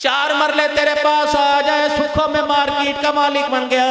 4 मरले तेरे पास आ जाए, सुखों में मार्केट का मालिक बन गया,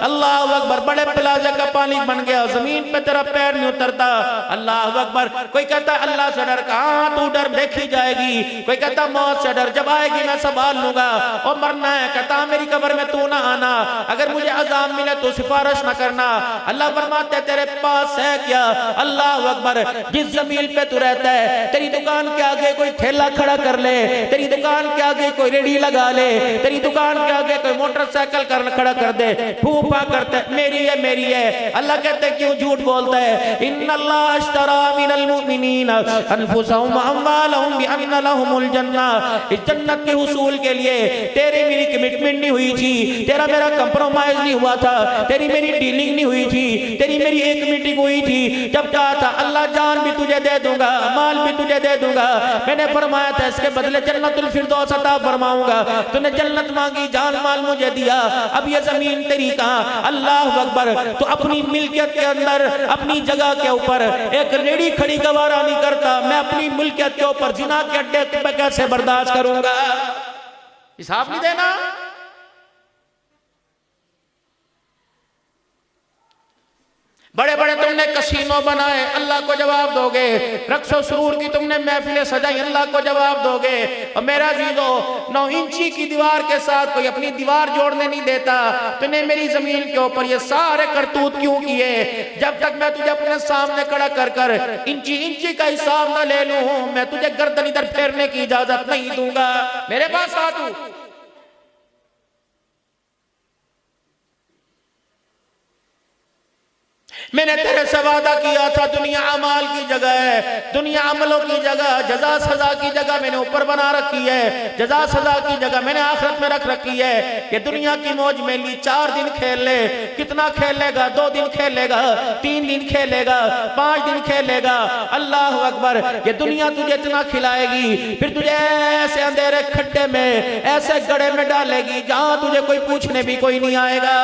अल्लाह अकबर, बड़े प्लाजा का मालिक बन गया, जमीन पे तेरा पैर नहीं उतरता, अल्लाह अकबर। कोई कहता अल्लाह से डर, कहाँ तू डर, देखी जाएगी। कोई कहता मौत से डर, जब आएगी मैं संभाल लूंगा। और मरना है, कहता मेरी कब्र में तू ना आना, अगर मुझे अजाब मिले तो सिफारिश ना करना। अल्लाह फरमाते तेरे पास है क्या, अल्लाह अकबर, जिस जमीन पे तू रहता है, तेरी दुकान के आगे कोई ठेला खड़ा कर ले, तेरी दुकान के आगे कोई रेडी लगा ले, तेरी दुकान के आगे कोई मोटरसाइकिल खड़ा कर दे, फूफा करते मेरी है मेरी है। अल्लाह कहते क्यों झूठ बोलता है, इन्नल्लाह अश्तरा मिनल मुमिनीना अनफुसहुम व अम्वालहुम बिअन्न लहुमुल जन्नह। इस जन्नत के हुसूल के लिए तेरी मेरी कमिटमेंट नहीं हुई थी, तेरा मेरा कंप्रोमाइज नहीं हुआ था, तेरी मेरी डीलिंग नहीं हुई थी, तेरी मेरी एक मीटिंग हुई थी, जब कहा था अल्लाह जान भी तुझे दे दूंगा, माल भी तुझे दे दूंगा, मैंने फरमाया था इसके बदले जन्नतुल फिरदौस अता फरमाऊंगा, तूने जन्नत मांगी, जान माल मुझे दिया, अब ये जमीन तेरी कहां। अल्लाह अकबर। तो अपनी मिल्कियत के अंदर, अपनी जगह के ऊपर एक रेडी खड़ी गवारा नहीं करता, मैं अपनी मिल्कियत के ऊपर जिना के अड्डे पे कैसे बर्दाश्त करूंगा, हिसाब नहीं देना। बड़े बड़े तुमने कसीनो बनाए, अल्लाह को जवाब दोगे। रक्सो सुरूर की तुमने महफिलें सजाई, अल्लाह को जवाब दोगे। और मेरा जीजो 9 इंची की दीवार के साथ कोई अपनी दीवार जोड़ने नहीं देता, तूने मेरी जमीन के ऊपर ये सारे करतूत क्यों किए। जब तक मैं तुझे अपने सामने खड़ा कर कर इंची इंची का हिसाब न ले लूं, मैं तुझे गर्दन इधर फेरने की इजाजत नहीं दूंगा। मेरे पास आ तू। मैंने तेरे से वादा किया था, दुनिया अमाल की जगह है, दुनिया अमलों की जगह, जजा सजा की जगह मैंने ऊपर बना रखी है, जजा सजा की जगह मैंने आखिरत में रख रखी है। कि दुनिया की मौज में ली 4 दिन खेल ले, कितना खेलेगा, 2 दिन खेलेगा, 3 दिन खेलेगा, 5 दिन खेलेगा, अल्लाह अकबर। ये दुनिया तुझे इतना खिलाएगी, फिर तुझे ऐसे अंधेरे खड्डे में, ऐसे गड्ढे में डालेगी जहां तुझे कोई पूछने भी कोई नहीं आएगा।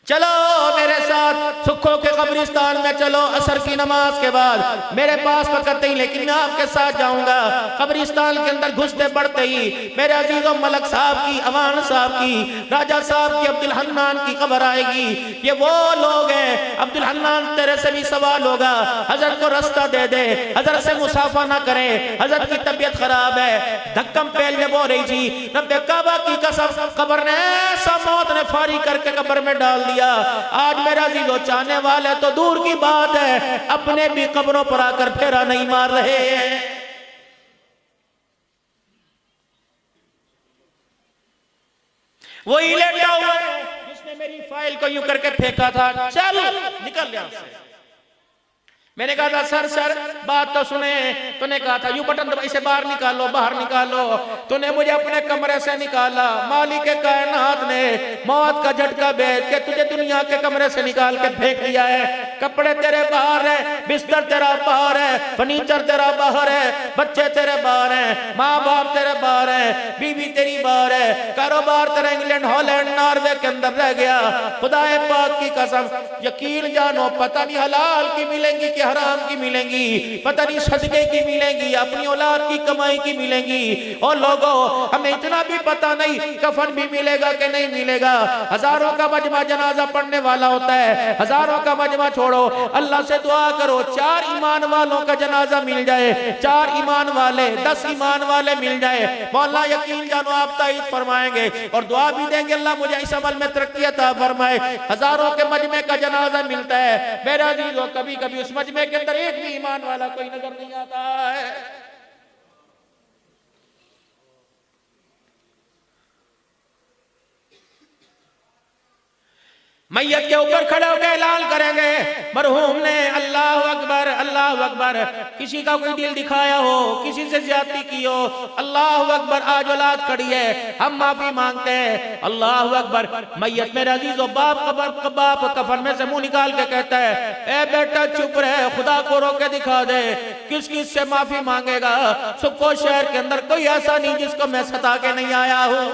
चलो मेरे साथ सुखों के कब्रिस्तान में चलो, असर की नमाज के बाद। मेरे पास वक्त नहीं, लेकिन मैं आपके साथ जाऊंगा। कब्रिस्तान के अंदर घुसते बढ़ते ही मेरे अजीजों मलक साहब की, अवान साहब की, राजा साहब की, अब्दुल हन्नान की खबर आएगी। ये वो लोग हैं, अब्दुल हन्नान तेरे से भी सवाल होगा, हजरत को रास्ता दे दे, हजरत से मुसाफा ना करें, हजरत की तबीयत खराब है, धक्कम पेल जब हो रही थी, रब्बे काबा की कसम, कब्र ने ऐसा मौत ने फारी करके कब्र में डाल दिया। आज मेरा जीजो चाहने वाले तो दूर की बात है, अपने भी कब्रों पर आकर फेरा नहीं मार रहे हैं। वही लेटा हुआ है जिसने मेरी फाइल को यूं करके फेंका था, चल निकल यहां से। मैंने कहा था सर सर बात तो सुने, तूने कहा था यू बटन दबाई से बाहर निकालो, बाहर निकालो। तूने मुझे अपने कमरे से निकाला, मालिक कायनात ने मौत का झटका भेज के तुझे दुनिया के कमरे से निकाल के फेंक दिया है। कपड़े तेरे बाहर है, बिस्तर तेरा बाहर है, फर्नीचर तेरा बाहर है, बच्चे तेरे बाहर हैं, माँ बाप तेरे बाहर है, बीवी तेरी बाहर है, कारोबार तेरा इंग्लैंड, हॉलैंड, नॉर्वे के अंदर रह गया। खुदाए पाक की कसम, यकीन जानो पता नहीं हलाल की मिलेंगी कि हराम की मिलेंगी, पता नहीं सदके की मिलेंगी, अपनी औलाद की कमाई की मिलेंगी। और लोगों हमें इतना भी पता नहीं कफन भी मिलेगा कि नहीं मिलेगा। हजारों का मजमा जनाजा पढ़ने वाला होता है, हजारों का मजमा छोड़ो, अल्लाह से दुआ करो 4 ईमान वालों का जनाजा मिल जाए, 4 ईमान वाले, 10 ईमान वाले मिल जाए। मौला यकीन जानो आप ताईद फरमाएंगे और दुआ भी देंगे, अल्लाह मुझे इस अमल में तरक्की अता फरमाए। हजारों के मजमे का जनाजा मिलता है, मेरा अजीजों कभी कभी उस मजमे के अंदर एक भी ईमान वाला कोई नजर नहीं आता है। मैयत के ऊपर खड़े होकर ऐलान करेंगे मरहूम ने अल्लाह अकबर, अल्लाह अकबर। किसी का कोई दिल दिखाया हो, किसी से ज्यादती की हो, अल्लाह अकबर। आज औलाद खड़ी है, हम माफी मांगते हैं, अल्लाह अकबर। मैयत मेरे अजीजों बाप कफन में से मुंह निकाल के कहता है, ए बेटा चुप रहे, खुदा को रोक के दिखा दे, किस किस से माफी मांगेगा। सुखो शहर के अंदर कोई ऐसा नहीं जिसको मैं सता के नहीं आया हूं।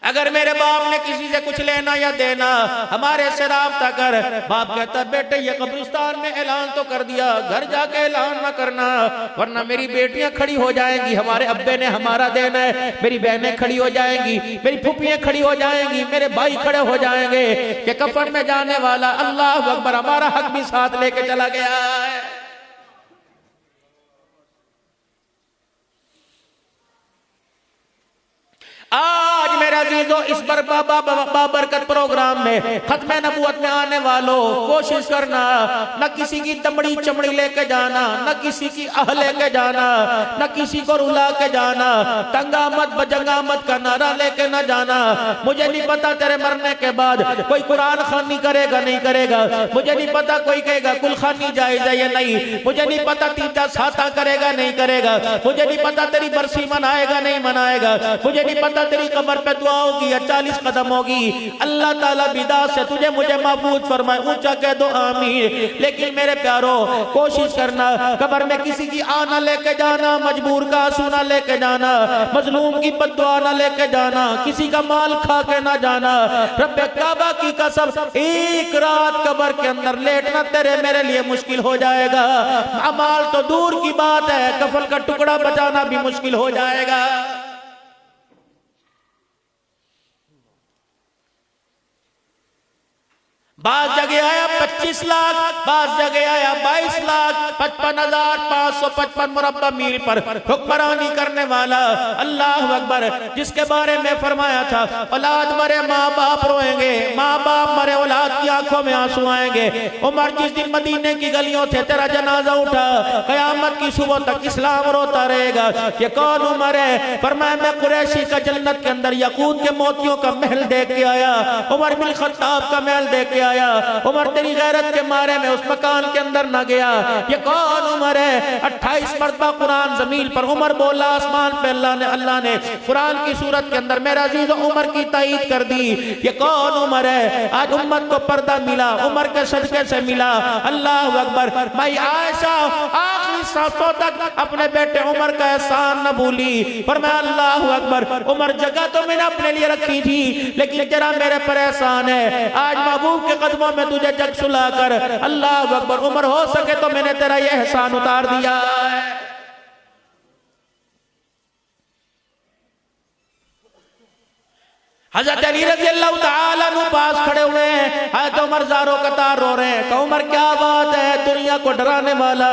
अगर मेरे बाप ने किसी से कुछ लेना या देना, हमारे से राब्ता कर। बाप कहता बेटे ये कब्रिस्तान में ऐलान तो कर दिया, घर जाके ऐलान ना करना, वरना मेरी बेटियां खड़ी हो जाएंगी, हमारे अब्बे ने हमारा देना है, मेरी बहनें खड़ी हो जाएंगी, मेरी फुफियां खड़ी हो जाएंगी, मेरे भाई खड़े हो जाएंगे कि कफन में जाने वाला अल्लाह अकबर हमारा हक भी साथ लेके चला गया है। आज मेरे अजीजों इस बाबरकत प्रोग्राम में खत्म नबूवत में आने वालों कोशिश करना, न किसी की दमड़ी चमड़ी लेके जाना, न किसी की आह लेके जाना, न किसी को रुला के जाना, तंगा मत बजंगा मत का नारा लेके न जाना। मुझे नहीं पता तेरे मरने के बाद कोई कुरान खानी करेगा नहीं करेगा, मुझे नहीं पता कोई कहेगा कुल खानी जायज है या नहीं, मुझे नहीं पता तीजा साता करेगा नहीं करेगा, मुझे नहीं पता तेरी बरसी मनाएगा नहीं मनाएगा, मुझे नहीं पता तेरी कब्र पे दुआ होगी या 40 कदम होगी। अल्लाह ताला बिदात से तुझे मुझे महफूज फरमाए, ऊंचा कह दो आमीन। लेकिन मेरे प्यारो कोशिश करना कब्र में किसी की आना लेके जाना, मजबूर का आंसू ना लेके जाना, मजलूम की बद्दुआ ना लेके जाना, किसी का माल खा के ना जाना। रब्बे काबा की कसम एक रात कब्र के अंदर लेटना तेरे मेरे लिए मुश्किल हो जाएगा। अमाल तो दूर की बात है, कफन का टुकड़ा बचाना भी मुश्किल हो जाएगा। बास जगह आया 25 लाख, बास जगह आया 22 लाख, 55,555 मुरब्बा मील पर हुक्मरानी करने वाला अल्लाह अकबर, जिसके बारे में फरमाया था औलाद मरे माँ बाप रोएंगे, माँ बाप मरे औलाद की आंखों में आंसू आएंगे। उमर जिस दिन मदीने की गलियों से तेरा जनाजा उठा, कयामत की सुबह तक इस्लाम रोता रहेगा। ये कौन उमर है? फरमाया मैं कुरैशी का जन्नत के अंदर यकूत के मोतियों का महल देख के आया, उमर बिन खत्ताब का महल देख के आया। उमर तेरी गैरत के मारे में उस मकान के अंदर न गया। ये कौन उमर है? 28 मरतबा कुरान जमीन पर उमर बोला, आसमान पे अल्लाह ने कुरान की सूरत के अंदर मेरा अजीज उमर की ताईद कर दी। ये कौन उमर है? आज उम्मत को पर्दा मिला, उमर के सदके से मिला। अल्लाह अकबर। माई आयशा आखिरी सांसों तक अपने बेटे उमर का एहसान न भूली। पर मैं अल्लाह अकबर, उमर जगह तो मैंने अपने लिए रखी थी, लेकिन जरा मेरे पर एहसान है, आज महबूब के कदमों में तुझे जग सुला कर अल्लाह अकबर उमर हो सके तो मैंने तेरा ये एहसान उतार दिया है। हज़रत अली रज़ी अल्लाह तआला अन्हु पास खड़े हुए हैं, हज़रत उमर ज़ारो कतार रो रहे हैं। उमर क्या बात है, दुनिया को डराने वाला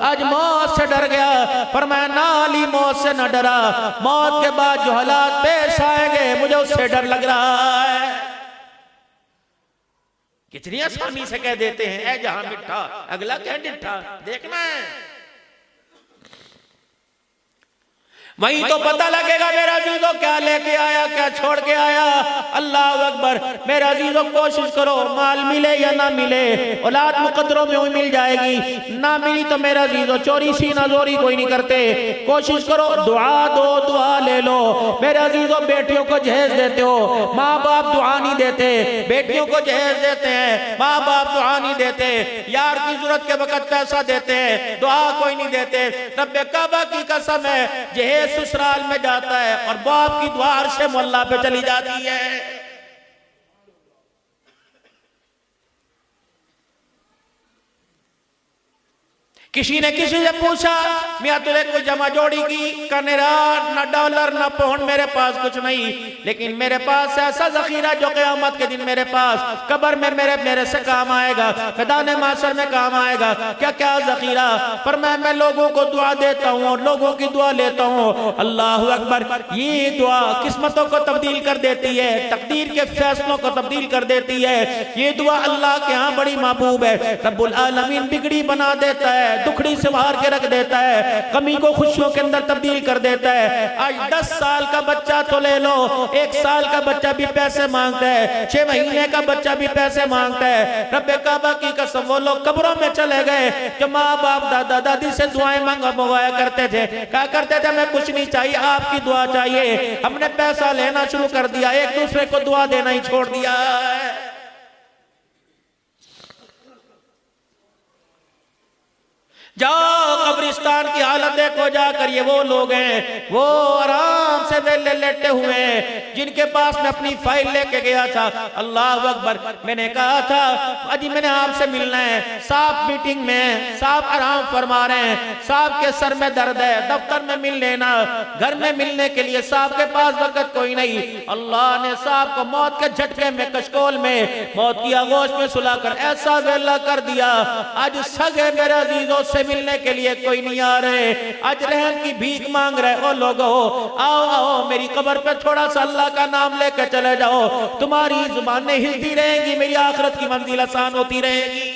आज मौत से डर गया। पर मैं ना अली मौत से न डरा, मौत के बाद जो हालात पेश आएंगे मुझे उससे डर लग रहा है। कितनी आसानी से कह देते हैं ऐ जहां मिठा अगला कह डिठा, देखना है वहीं तो पता लगेगा मेरा अजीजों क्या लेके आया क्या छोड़ के आया। अल्लाह अकबर। मेरा अजीजों कोशिश करो, माल मिले या ना मिले, औलाद मुकद्दरों में मिल जाएगी, ना मिली तो मेरा अजीजों चोरी सीना जोरी कोई नहीं करते। कोशिश करो, दुआ दो, दुआ ले लो। मेरे अजीजों बेटियों को जहेज देते हो, माँ बाप दुआ नहीं देते, बेटियों को जहेज देते हैं, माँ बाप दुआ नहीं देते, यार की जरूरत के वक्त पैसा देते हैं, दुआ कोई नहीं देते। रब्बे काबा की कसम है, जहेज ससुराल में जाता है और बाप की दुआ अर्शे मोहल्ला पे चली जाती है। किसी ने किसी से पूछा, मियाँ तुझे कोई जमा जोड़ी की? कनेरा न डॉलर न पाउंड मेरे पास कुछ नहीं, लेकिन मेरे पास ऐसा जखीरा जो क़यामत के दिन मेरे पास कब्र में मेरे से काम आएगा, मैदान माशर में काम आएगा। क्या क्या जखीरा? पर मैं लोगों को दुआ देता हूँ और लोगों की दुआ लेता हूँ। अल्लाह अकबर। ये दुआ किस्मतों को तब्दील कर देती है, तकदीर के फैसलों को तब्दील कर देती है। ये दुआ अल्लाह के यहाँ बड़ी महबूब है। रब्बुल आलमीन बिगड़ी बना देता है, दुखड़ी से बाहर के रख देता है, कमी को खुशियों के अंदर तब्दील कर देता है। आज 10 साल का बच्चा तो ले लो, 1 साल का बच्चा भी पैसे मांगता है, 6 महीने का बच्चा भी पैसे मांगता है। रब्बे काबा की कसम वो लोग कब्रों में चले गए जो माँ बाप दादा दादी से दुआएं मंगवाया करते थे, क्या करते थे, हमें कुछ नहीं चाहिए आपकी दुआ चाहिए। हमने पैसा लेना शुरू कर दिया, एक दूसरे को दुआ देना ही छोड़ दिया है। जाओ कब्रिस्तान की हालत देखो जाकर, ये वो लोग हैं वो आराम से वेले लेटे हुए हैं जिनके पास मैं अपनी फाइल लेके गया था। अल्लाह अकबर, मैंने कहा था अजी मैंने आपसे मिलना है, साहब मीटिंग में, साहब आराम फरमा रहे हैं, साहब के सर में दर्द है, दफ्तर में मिल लेना, घर में मिलने के लिए साहब के पास वक्त कोई नहीं। अल्लाह ने साहब को मौत के झटके में, कशकोल में, मौत की आगोश में सुलाकर ऐसा वेला कर दिया, आज सगे मेरे अजीजों से मिलने के लिए कोई नहीं आ रहे, आज रहम की भीख मांग रहे। ओ लोगो आओ आओ, मेरी कब्र पे थोड़ा सा अल्लाह का नाम लेकर चले जाओ, तुम्हारी जुबानें हिलती रहेंगी, मेरी आखिरत की मंजिल आसान होती रहेगी।